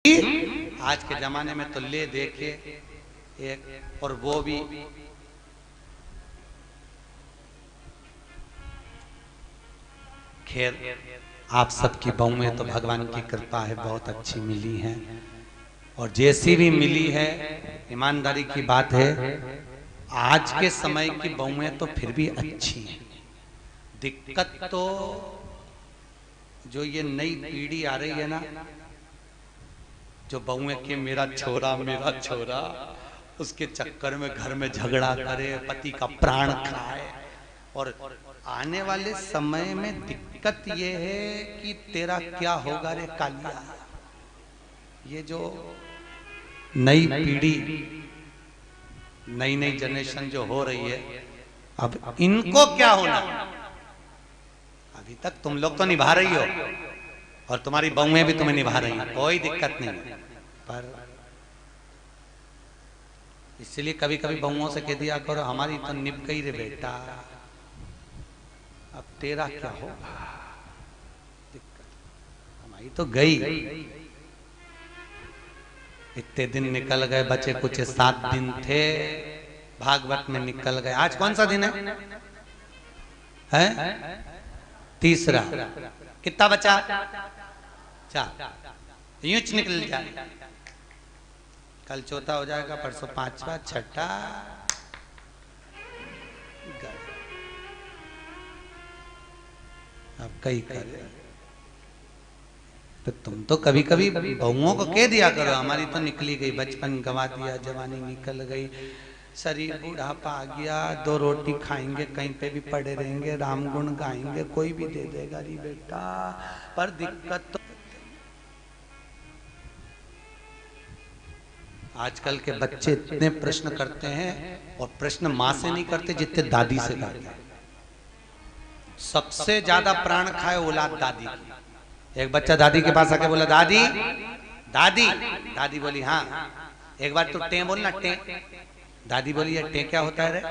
आज के जमाने में तो ले देखे एक, और वो भी खैर आप सबकी बहुएं तो भगवान की कृपा है बहुत अच्छी मिली हैं, और जैसी भी मिली है ईमानदारी की बात है आज के समय की बहुएं तो फिर भी अच्छी हैं। दिक्कत तो जो ये नई पीढ़ी आ रही है ना, जो बहुएं के मेरा छोरा उसके चक्कर में घर में झगड़ा करे, पति का प्राण खाए। और आने वाले समय में दिक्कत ये है कि तेरा क्या होगा रे कालिया। ये जो नई पीढ़ी, नई जनरेशन जो हो रही है, अब इनको क्या होना। अभी तक तुम लोग तो निभा रही हो और तुम्हारी बहुएं भी तुम्हें निभा रही हैं, कोई दिक्कत नहीं। पर इसलिए कभी कभी बहुओं से कह दिया करो हमारी तो निभ गई रे बेटा, अब तेरा क्या होगा। दिक्कत हमारी तो गई। इतने दिन निकल गए, बचे कुछ 7 दिन थे, भागवत में निकल गए। आज कौन सा दिन है? तीसरा। कितना बचा? 4। यूं निकल जाए। कल चौथा हो जाएगा, परसों 5वां, 6ठा। अब कई करे तो तुम तो कभी कभी बहुओं को कह दिया करो हमारी तो निकली गई, बचपन गंवा दिया, जवानी निकल गई, शरीर बुढ़ापा आ गया, 2 रोटी खाएंगे, कहीं पे भी पड़े रहेंगे, राम गुण गाएंगे, कोई भी दे देगा री बेटा। पर दिक्कत तो आजकल के बच्चे इतने प्रश्न करते हैं, और प्रश्न माँ से नहीं करते जितने दादी से करते हैं। सबसे ज्यादा प्राण खाए औलाद दादी की। एक बच्चा दादी के पास आके बोला दादी दादी, दादी बोली हाँ। एक बार तू टे बोलना, टे। दादी बोली ये टे क्या होता है रे?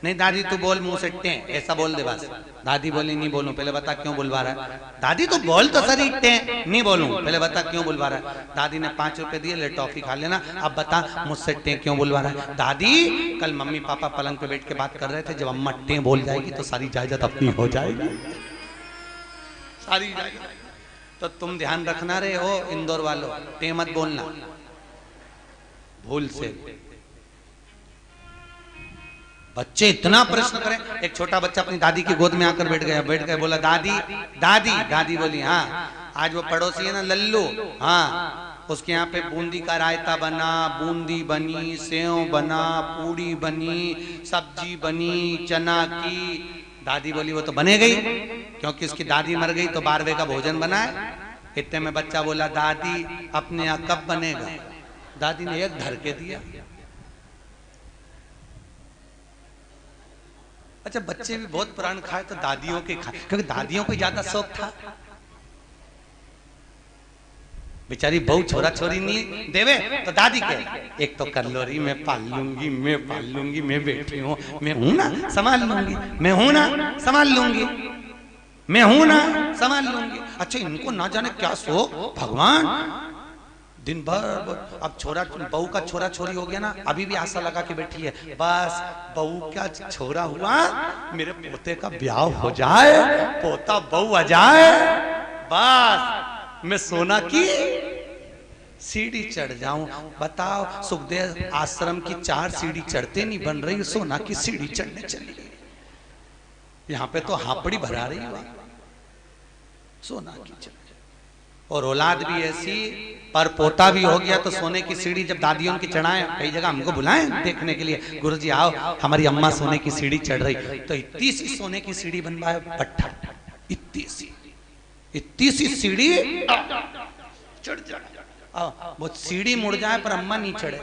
नहीं दादी तू बोल मुंह से टे, ऐसा बोल दे बस। दादी बोली नहीं बोलूं, पहले बता क्यों बुलवा रहा है। दादी तू बोल तो सही, टे नहीं बोलूं, पहले बता क्यों बुलवा रहा है। दादी ने 5 रुपए दिए, ले टॉफी खा लेना, अब बता मुझसे टे क्यों बुलवा रहा है। दादी कल मम्मी पापा पलंग पे बैठ के बात कर रहे थे, जब अम्मा टे बोल जाएगी तो सारी जायदाद अपनी हो जाएगी, सारी जायदाद। तो तुम ध्यान रखना रे हो इंदौर वालों, टे मत बोलना भूल से। बच्चे इतना प्रश्न करें। एक छोटा बच्चा अपनी दादी की गोद में आकर बैठ गया, बोला दादी दादी। दादी बोली हाँ। आज वो पड़ोसी है ना लल्लू, हाँ, उसके यहाँ पे बूंदी का रायता बना, बूंदी बनी, सेव बना, पूड़ी बनी, सब्जी बनी चना की। दादी बोली वो तो बने गई, क्योंकि उसकी दादी मर गई तो 12वें का भोजन बना है। इतने में बच्चा बोला दादी अपने यहाँ कब बनेगा। दादी ने एक धर के दिया। अच्छा बच्चे भी बहुत प्राण खाए तो दादियों के खाए, क्योंकि दादियों को ज्यादा शौक था। बेचारी बहू छोरा छोरी नहीं देवे तो दादी के एक तो कर लो रही, मैं पाल लूंगी, मैं पाल लूंगी, मैं बैठी हूँ, मैं हूं ना संभाल लूंगी, मैं हूं ना संभाल लूंगी, मैं हूं ना संभाल लूंगी। अच्छा इनको ना जाने क्या शौक भगवान। दिन भर अब छोरा बहू का छोरा छोरी हो गया ना, अभी भी आशा लगा के बैठी है बस बहू क्या छोरा हुआ, मेरे पोते का ब्याह हो जाए, पोता बहू आ जाए, बस मैं सोना की सीढ़ी चढ़ जाऊं। बताओ सुखदेव आश्रम की 4 सीढ़ी चढ़ते नहीं बन रही, सोना की सीढ़ी चढ़ने चली गई। यहाँ पे तो हापड़ी भरा रही है सोना की चढ़। और औलाद भी ऐसी, पर पोता भी हो गया तो सोने की सीढ़ी जब दादियों की चढ़ाए, कई जगह हमको बुलाएं देखने के लिए, गुरुजी आओ हमारी अम्मा सोने की सीढ़ी चढ़ रही, तो इतनी सी सोने की सीढ़ी बनवाए पट्टा, इतनी सी सीढ़ी चढ़ जाए, वो सीढ़ी मुड़ जाए पर अम्मा नहीं चढ़े।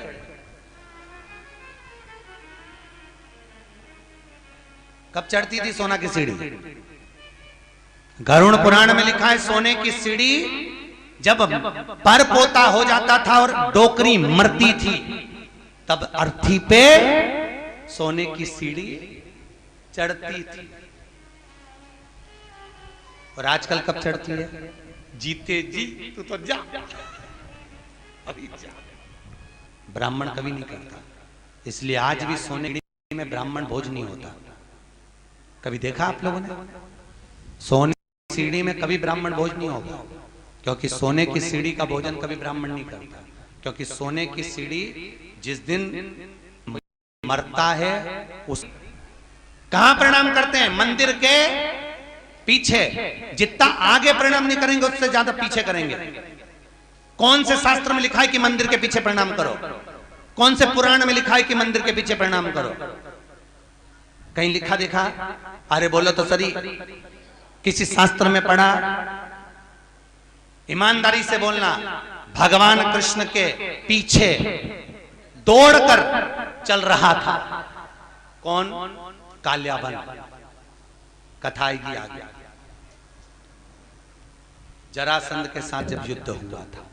कब चढ़ती थी सोना की सीढ़ी? गरुड़ पुराण में लिखा है सोने की सीढ़ी जब पर पोता हो जाता था और डोकरी मरती थी तब अर्थी पे सोने की सीढ़ी चढ़ती थी। और आजकल कब चढ़ती है? जीते जी तू तो जा, ब्राह्मण कभी नहीं करता। इसलिए आज भी सोने में ब्राह्मण भोज नहीं होता। कभी देखा आप लोगों ने? सोने की सीढ़ी में कभी ब्राह्मण भोज नहीं होगा, क्योंकि सोने की सीढ़ी का भोजन कभी ब्राह्मण नहीं करता। क्योंकि सोने की सीढ़ी जिस दिन मरता है उस कहां प्रणाम करते हैं? मंदिर के पीछे। जितना आगे प्रणाम नहीं करेंगे उससे ज्यादा पीछे करेंगे। कौन से शास्त्र में लिखा है कि मंदिर के पीछे प्रणाम करो? कौन से पुराण में लिखा है कि मंदिर के पीछे प्रणाम करो? कहीं लिखा देखा? अरे बोलो तो सही, किसी शास्त्र में पढ़ा? ईमानदारी से बोलना। भगवान कृष्ण के पीछे दौड़कर चल रहा था कौन? काल्यावन। कथा आएगी आगे। जरासंध के साथ जब युद्ध हुआ था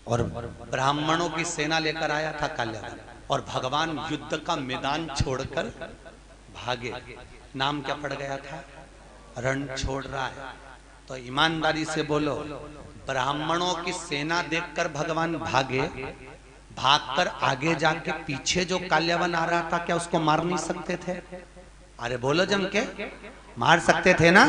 और ब्राह्मणों की सेना लेकर आया था काल्यावन, और भगवान युद्ध का मैदान छोड़कर भागे। नाम क्या पड़ गया था? रण छोड़ रहा है। तो ईमानदारी से बोलो, ब्राह्मणों की सेना देखकर भगवान भागे, भागकर आगे जाके पीछे जो काल्यावन आ रहा था क्या उसको मार नहीं सकते थे? अरे बोलो जम के, मार सकते थे ना।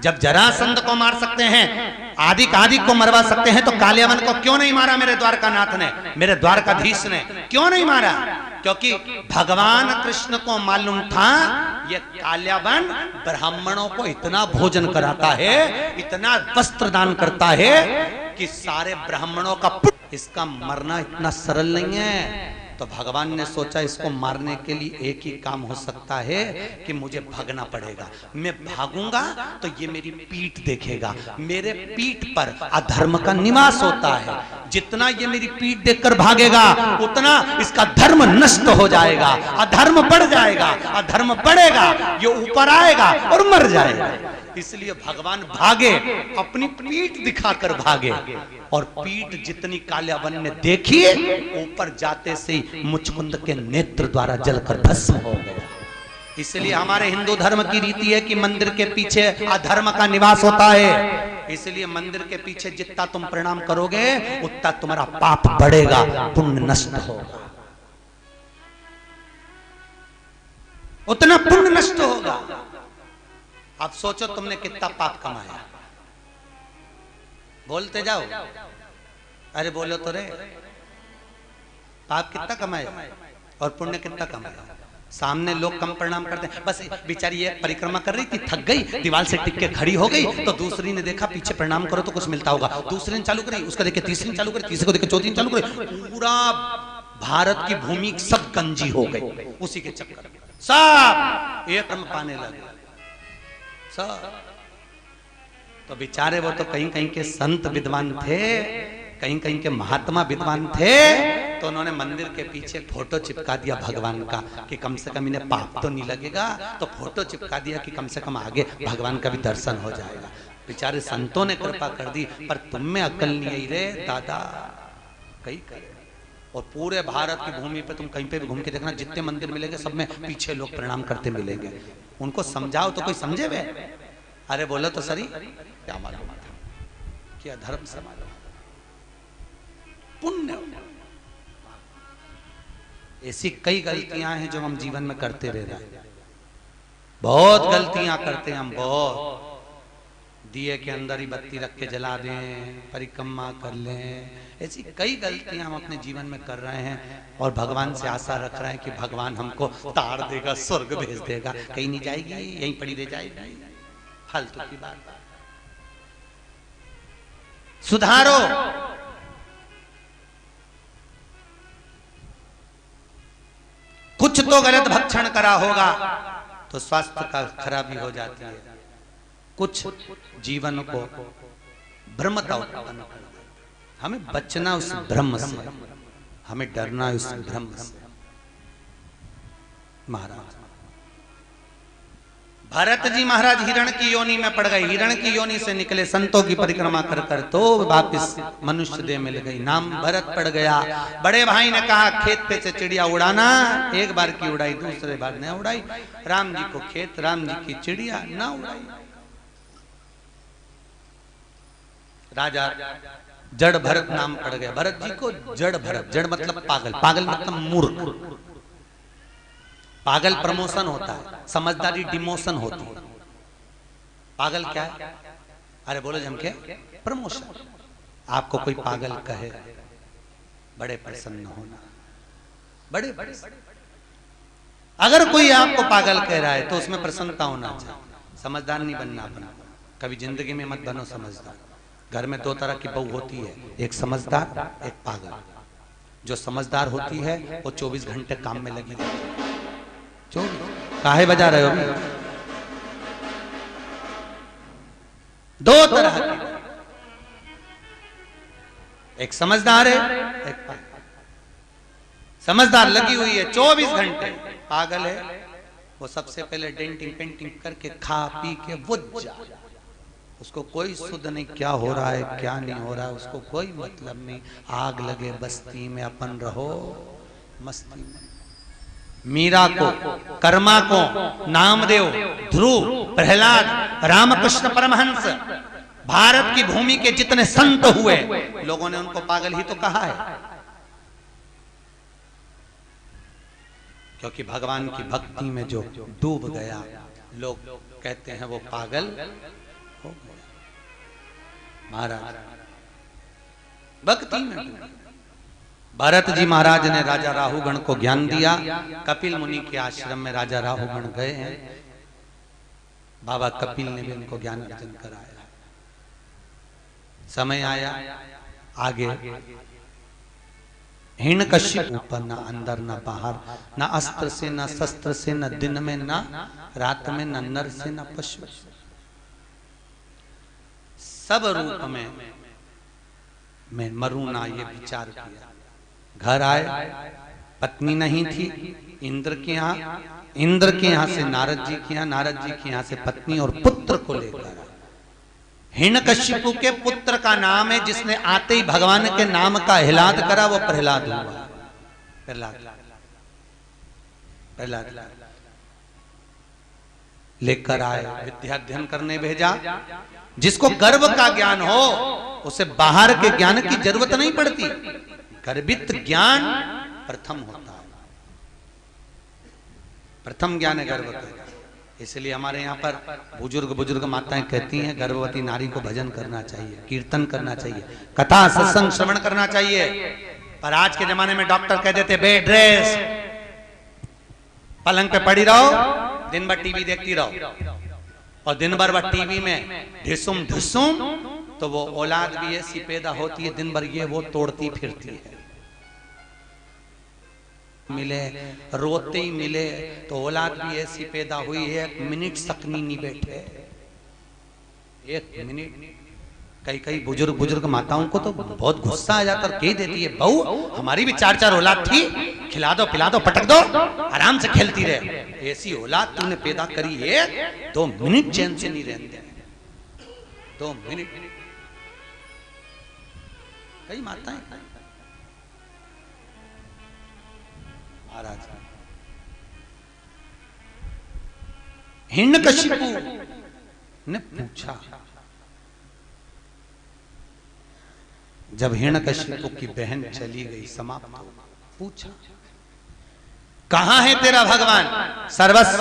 जब जरासंध को मार सकते हैं, आदि को मरवा सकते हैं, तो काल्यावन को क्यों नहीं मारा मेरे द्वारकानाथ ने, मेरे द्वारकाधीश ने? क्यों नहीं मारा? क्योंकि भगवान कृष्ण को मालूम था ये काल्यावन ब्राह्मणों को इतना भोजन कराता है, इतना वस्त्र दान करता है कि सारे ब्राह्मणों का इसका मरना इतना सरल नहीं है। तो भगवान ने सोचा इसको मारने के लिए एक ही काम हो सकता है कि मुझे भागना पड़ेगा। मैं भागूंगा तो ये मेरी पीठ देखेगा, मेरे पीठ पर अधर्म का निवास होता है। जितना ये मेरी पीठ देखकर भागेगा उतना इसका धर्म नष्ट हो जाएगा, अधर्म बढ़ जाएगा, अधर्म बढ़ेगा, ये ऊपर आएगा और मर जाएगा। इसलिए भगवान भागे, अपनी पीठ दिखाकर भागे, और पीठ जितनी काल्यावन ने देखी, ऊपर जाते से ही मुचकुंद के नेत्र द्वारा जलकर भस्म हो गया। इसलिए हमारे हिंदू धर्म की रीति है कि मंदिर के पीछे अधर्म का निवास होता है। इसलिए मंदिर के पीछे जितना तुम प्रणाम करोगे उतना तुम्हारा पाप बढ़ेगा, पुण्य नष्ट होगा, उतना पुण्य नष्ट होगा। अब सोचो तुमने कितना पाप कमाया, बोलते जाओ। अरे बोलो तो रे, पाप कितना कमाया और पुण्य कितना कमाया? सामने लोग कम प्रणाम करते हैं। बस बेचारी ये परिक्रमा कर रही थी, थक गई, दीवार से टिक के खड़ी हो गई, तो दूसरी ने देखा पीछे प्रणाम करो तो कुछ मिलता होगा, दूसरी ने चालू करी, उसको देखे तीसरी ने चालू करी, तीसरे को देखे चौथी ने चालू करी। पूरा भारत की भूमि सब गंजी हो गई उसी के चक्कर में। सब एक क्रम पाने लगे सब। तो बेचारे वो तो कहीं कहीं के संत विद्वान थे, कहीं कहीं के महात्मा विद्वान थे, तो उन्होंने मंदिर के पीछे फोटो चिपका दिया भगवान का कि कम से कम इन्हें पाप तो नहीं लगेगा। तो फोटो चिपका दिया कि कम से कम आगे भगवान का भी दर्शन हो जाएगा। बेचारे संतों ने कृपा कर दी, पर तुम में अकल नहीं आई रे दादा, कहीं करे। और पूरे भारत की भूमि पे तुम कहीं पे भी घूम के देखना, जितने मंदिर मिलेंगे सब में पीछे लोग प्रणाम करते मिलेंगे। उनको समझाओ तो कोई समझे वे? अरे बोलो तो सही, क्या मालूम था, क्या धर्म से मालूम, पुण्य। ऐसी कई गलतियां हैं जो हम जीवन में करते रह रहे हैं। बहुत गलतियां करते हैं हम, बहुत। दिए के अंदर ही बत्ती रख के जला दें, परिक्रमा कर लें, ऐसी कई गलतियां हम अपने जीवन में कर रहे हैं, और भगवान से आशा रख रहे हैं कि भगवान हमको तार देगा, स्वर्ग भेज देगा। कहीं नहीं जाएगी, यहीं पड़ी रह जाएगी, फालतू की बात। सुधारो। कुछ तो गलत भक्षण करा होगा तो स्वास्थ्य का खराबी हो जाती है, कुछ जीवन को भ्रमता उत्पन्न कर देता है। हमें बचना उस भ्रम से, हमें डरना उस भ्रम से। महाराज भरत जी महाराज हिरण की योनि में पड़ गए, हिरण की योनि से निकले, संतों की परिक्रमा कर कर तो वापिस मनुष्य देह मिल गई, नाम भरत पड़ गया। बड़े भाई ने कहा खेत पे से चिड़िया उड़ाना, एक बार की उड़ाई, दूसरे बार न उड़ाई। राम जी को खेत, राम जी की चिड़िया ना उड़ाई। राजा जड़ भरत नाम पड़ गया भरत जी को। जड़ भरत, जड़ मतलब पागल, पागल मतलब मूर्ख। पागल प्रमोशन होता है, समझदारी डिमोशन होती है। पागल क्या है? अरे बोलो जम के, प्रमोशन। आपको कोई पागल कहे, बड़े प्रसन्न होना, बड़े बड़े। अगर कोई आपको पागल कह रहा है तो उसमें प्रसन्नता होना चाहिए। समझदार नहीं बनना अपना, कभी जिंदगी में मत बनो समझदार। घर में दो तरह की बहू होती है, एक समझदार, एक पागल। जो समझदार होती है वो 24 घंटे काम में लगी रहती है। 24 काहे बजा रहे हो? दो तरह की, एक समझदार है, एक पागल। समझदार लगी हुई है 24 घंटे, पागल है वो सबसे पहले डेंटिंग पेंटिंग करके खा पी के वो जा, उसको कोई सुध नहीं क्या हो रहा है क्या नहीं हो रहा है, उसको कोई मतलब नहीं। आग लगे बस्ती में अपन रहो मस्ती में। मीरा को, कर्मा को, नामदेव, ध्रुव, प्रहलाद, रामकृष्ण परमहंस, भारत की भूमि के जितने संत हुए, लोगों ने उनको पागल ही तो कहा है। क्योंकि भगवान की भक्ति में जो डूब गया, लोग कहते हैं वो पागल हो गया। महाराज भक्ति में, भरत जी महाराज ने राजा राहुगण को ज्ञान दिया। कपिल मुनि के आश्रम में राजा राहुगण गए हैं, बाबा कपिल ने भी उनको ज्ञान अर्जन कराया। समय आया आगे, हिरण्यकश्यप ऊपर, ना अंदर ना बाहर, ना अस्त्र से ना शस्त्र से, ना दिन में ना रात में, ना नर से ना पशु, सब रूप में मरूं ना, ये विचार किया। घर आए, पत्नी नहीं थी, इंद्र के यहाँ से नारद जी के यहाँ, नारद जी के यहाँ से पत्नी और पुत्र को लेकर। हिरण्यकश्यप के पुत्र का नाम है, जिसने आते ही भगवान के नाम का हिलाद करा, वो प्रहलाद हुआ। प्रहलाद लेकर आए, विद्याध्ययन करने भेजा। जिसको गर्भ का ज्ञान हो उसे बाहर के ज्ञान की जरूरत नहीं पड़ती। गर्भित ज्ञान प्रथम होता है, प्रथम ज्ञान है गर्भ का। इसलिए हमारे यहाँ पर बुजुर्ग माताएं कहती हैं गर्भवती नारी को भजन करना चाहिए, कीर्तन करना चाहिए, कथा सत्संग श्रवण करना चाहिए। पर आज के जमाने में डॉक्टर कह देते बेड रेस्ट, पलंग पे पड़ी रहो, दिन भर टीवी देखती रहो, और दिन भर वह टीवी में ढिसुम ढिसुम, तो वो औलाद भी ऐसी पैदा होती है दिन भर ये वो तोड़ती फिरती है। मिले रोते ही मिले तो औलाद भी ऐसी पैदा हुई है, 1 मिनट सकनी नहीं बैठे, 1 मिनट। कई बुजुर्ग माताओं को तो बहुत गुस्सा आ जाता है, कह देती है बहू हमारी भी 4 औलाद थी, खिला दो पिला दो पटक दो, आराम से खेलती रहे। ऐसी औलाद तूने पैदा करी है, 2 मिनट चैन से नहीं रहते, 2 मिनट। कई माताएं महाराज, हिरण्यकश्यप ने पूछा, जब हिरण्यकश्यप की बहन चली गई, समाप्त हो, पूछा कहां है तेरा भगवान? सर्वस्व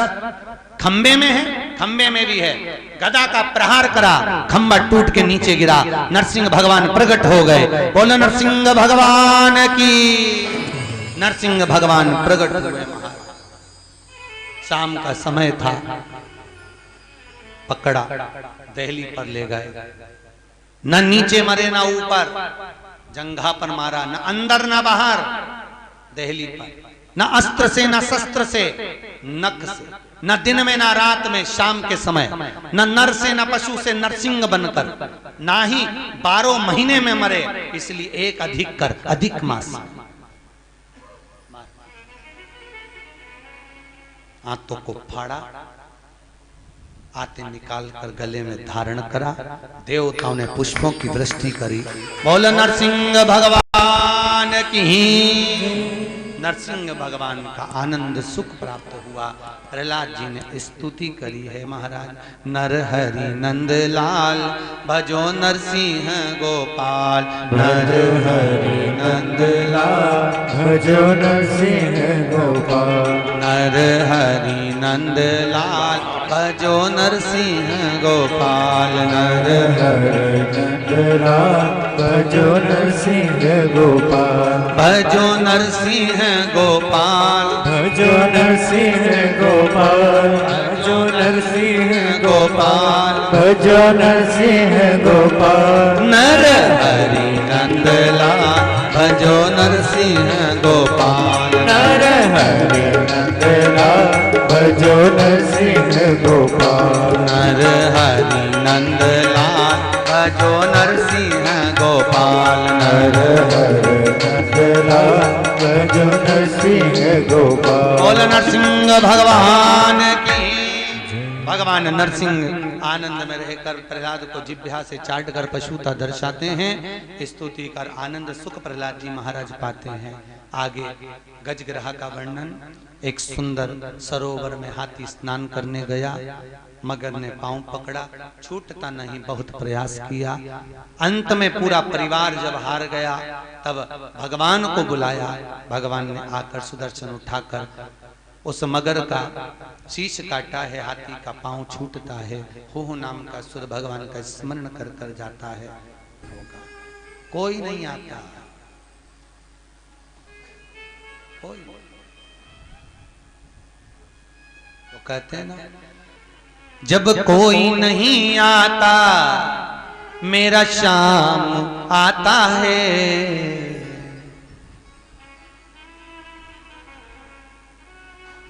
खंबे में है, खंबे में भी है। गदा का प्रहार करा, खंबा टूट के नीचे गिरा, नरसिंह भगवान प्रकट हो गए। बोलो नरसिंह भगवान की। नरसिंह भगवान प्रकट हुए। शाम का समय था, पकड़ा, दहली पर ले गए। न नीचे मरे ना ऊपर, जंघा पर मारा, न अंदर ना बाहर, दहली पर। न अस्त्र से न शस्त्र से, नख से, न दिन में ना रात में, शाम के समय, न नर से न पशु से, नरसिंह बनकर, ना ही 12 महीने में मरे, इसलिए एक अधिक कर, अधिक मास। हाथों को फाड़ा, आते निकाल कर गले में धारण करा, देवताओं ने पुष्पों की वृष्टि करी। बोलो नरसिंह भगवान की। नरसिंह भगवान का आनंद सुख प्राप्त हुआ। प्रहलाद जी ने स्तुति करी है महाराज, नर हरि नंद लाल भजो नरसिंह गोपाल, नर हरि नंद लाल भजो नरसिंह गोपाल, नर हरि नंद लाल भजो नरसिंह गोपाल, नर हरि नंद लाल भजो नरसिंह गोपाल, भजो नरसिंह गोपाल, भजो नरसिंह गोपाल, भजो नरसिंह गोपाल, भजो नरसिंह गोपाल, नर हरि नंद लाल भजो नरसिंह गोपाल, नर हरि नंद लाल भजो नरसिंह गोपाल, नर हरि नंद लाल भजो नरसिंह गोपाल, नर हरि नंद लाल भजो नरसिंह गोपाल। बोल नरसिंह भगवान की। भगवान नरसिंह आनंद में रहकर प्रहलाद को जिह्वा से चाट कर पशुता दर्शाते हैं। स्तुति कर आनंद सुख प्रहलाद जी महाराज पाते हैं। आगे गजग्रह का वर्णन। एक सुंदर सरोवर में हाथी स्नान करने गया, मगर ने पांव पकड़ा, छूटता नहीं, बहुत प्रयास किया। अंत में पूरा परिवार जब हार गया तब भगवान को बुलाया। भगवान ने आकर सुदर्शन उठाकर उस मगर का शीश काटा है, हाथी का पांव छूटता है। हो नाम का सुर भगवान का स्मरण कर कर जाता है। कोई नहीं आता, कोई। तो कहते हैं ना, जब कोई नहीं आता मेरा शाम आता है।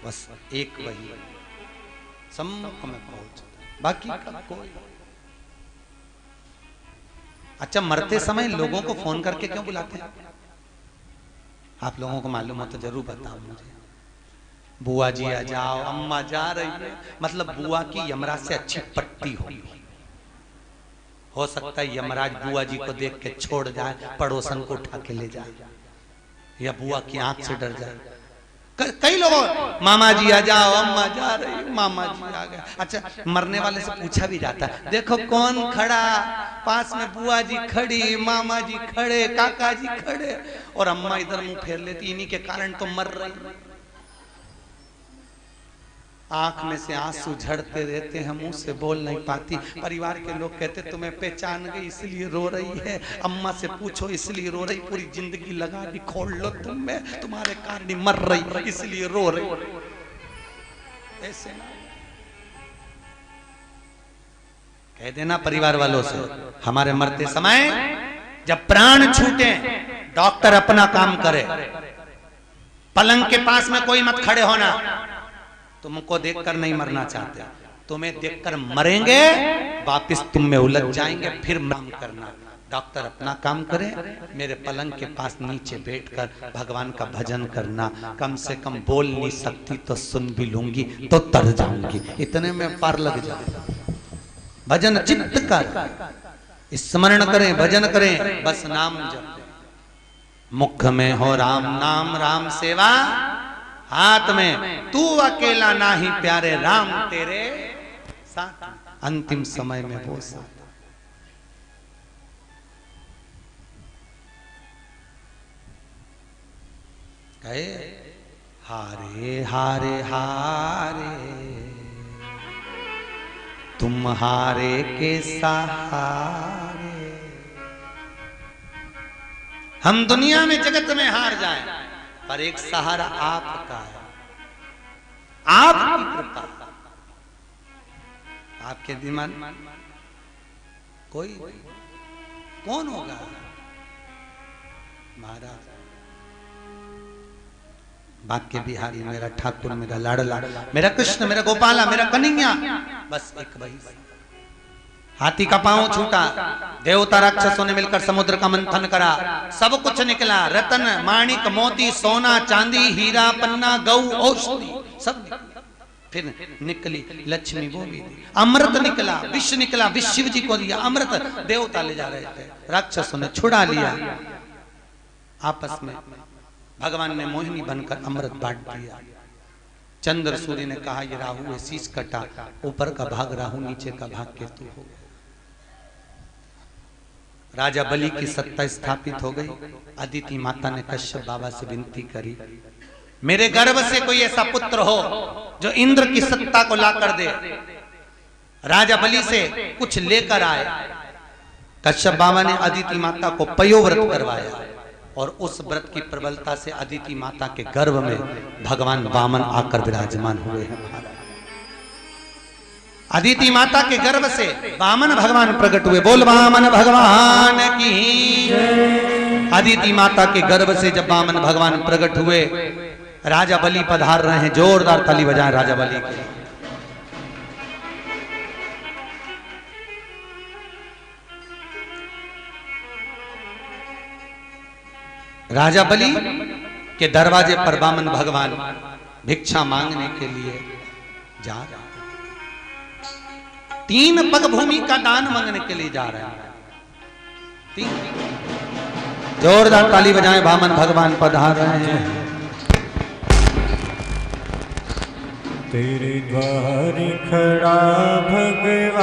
बस एक वही सम्मुख में पहुंचता, बाकी का कोई। अच्छा, मरते समय लोगों को फोन करके क्यों बुलाते हैं? आप लोगों को मालूम हो तो जरूर बताओ मुझे। बुआ जी आ जाओ, अम्मा जा रही है, मतलब बुआ की यमराज से अच्छी पट्टी होगी। हो सकता है यमराज बुआ जी को देख के छोड़ जाए, पड़ोसन को उठा के ले जाए, या बुआ की आंख से डर जाए। कई लोगों, मामा जी आ जाओ, अम्मा जा रही, मामा जी आ गए। अच्छा, मरने वाले से पूछा भी जाता है, देखो कौन खड़ा, पास में बुआ जी खड़ी, मामा जी खड़े, काका जी खड़े, और अम्मा इधर मुंह फेर लेती, इन्हीं के कारण तो मर रही। आंख में से आंसू झड़ते रहते हैं, मुंह से बोल नहीं पाती। परिवार के लोग कहते तुम्हें पहचान गई इसलिए रो रही है, अम्मा से पूछो इसलिए रो रही, पूरी जिंदगी लगा दी खोल लो तुम में, तुम्हारे कारण मर रही इसलिए रो रही। ऐसे कह देना परिवार वालों से, हमारे मरते समय जब प्राण छूटे, डॉक्टर अपना काम करे, पलंग के पास में कोई मत खड़े होना। तुमको देखकर नहीं मरना चाहते, तुम्हें देखकर मरेंगे, वापिस तुम में उलझ जाएंगे, फिर काम करना। डॉक्टर अपना काम करे, मेरे पलंग के पास नीचे बैठकर भगवान का भजन करना। कम से कम बोल नहीं सकती तो सुन भी लूंगी तो तर जाऊंगी, इतने में पार लग जाए। भजन चित्त कर, स्मरण करें, भजन करें, बस नाम जप। मुख में हो राम नाम, राम सेवा हाथ में, तू अकेला नाही प्यारे, राम तेरे साथ। अंतिम समय में वो साथ। कहे हारे हारे हारे तुम हारे के सहारे। हम दुनिया में जगत में हार जाएं, पर एक सहारा आपका है, आपकी कृपा, आपके दिमाग कोई कौन होगा? महाराज बाके बिहारी मेरा ठाकुर, मेरा लाडला, मेरा कृष्ण, मेरा गोपाला, मेरा कन्हैया, बस एक वही। हाथी का पांव छूटा, देवता राक्षसों ने मिलकर समुद्र का मंथन करा, सब कुछ निकला, रतन माणिक मोती सोना चांदी हीरा पन्ना गौ औषधि सब निकला। फिर निकली लक्ष्मी, वो भी अमृत निकला, विष निकला, विष शिव जी को दिया अमृत, देवता ले जा रहे थे, राक्षसों ने छुड़ा लिया। आपस में भगवान ने मोहिनी बनकर अमृत बांट दिया। चंद्र सूर्य ने कहा ये राहु है, शीश कटा, ऊपर का भाग राहु, नीचे का भाग केतु हो गया। राजा बलि की सत्ता स्थापित हो गई। अदिति माता ने कश्यप बाबा से विनती करी, मेरे गर्भ से कोई ऐसा पुत्र हो जो इंद्र की सत्ता को ला कर दे। राजा बलि से कुछ लेकर आए। कश्यप बाबा ने अदिति माता को पयोव्रत करवाया और उस व्रत की प्रबलता से अदिति माता के गर्भ में भगवान वामन आकर विराजमान हुए हैं। महाराज अदिति माता के गर्भ से वामन भगवान प्रकट हुए। बोल वामन भगवान की। अदिति माता के गर्भ से जब वामन भगवान प्रकट हुए, राजा बलि पधार रहे हैं। जोरदार ताली बजाएं राजा बलि के। राजा बलि के दरवाजे पर वामन भगवान भिक्षा मांगने के लिए जा रहे हैं। 3 पग भूमि का दान मांगने के लिए जा रहे हैं। 3 जोरदार ताली बजाएं, वामन भगवान पधार रहे हैं। तेरे द्वार खड़ा भगवान।